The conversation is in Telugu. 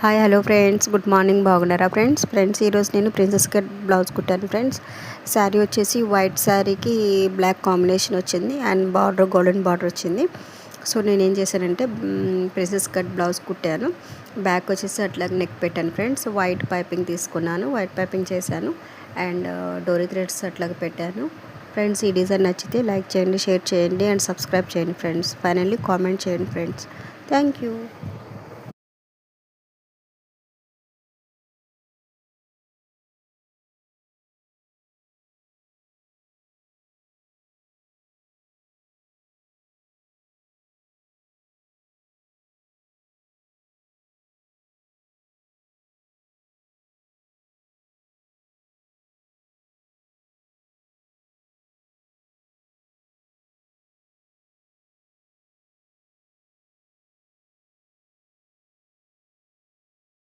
Hi hello friends, good morning. బాగున్నారా ఫ్రెండ్స్ ఈరోజు నేను ప్రిన్సెస్ కట్ బ్లౌజ్ కుట్టాను ఫ్రెండ్స్. శారీ వచ్చేసి వైట్ శారీకి బ్లాక్ కాంబినేషన్ వచ్చింది అండ్ బార్డర్ గోల్డెన్ బార్డర్ వచ్చింది. సో నేను ఏం చేశానంటే ప్రిన్సెస్ కట్ బ్లౌజ్ కుట్టాను. బ్యాక్ వచ్చేసి అట్లా నెక్ పెట్టాను ఫ్రెండ్స్. వైట్ పైపింగ్ తీసుకున్నాను, వైట్ పైపింగ్ చేశాను అండ్ డోరీ థ్రెడ్స్ అట్లాగా పెట్టాను ఫ్రెండ్స్. ఈ డిజైన్ నచ్చితే లైక్ చేయండి, షేర్ చేయండి అండ్ సబ్స్క్రైబ్ చేయండి ఫ్రెండ్స్. ఫైనల్లీ కామెంట్ చేయండి ఫ్రెండ్స్. Thank you.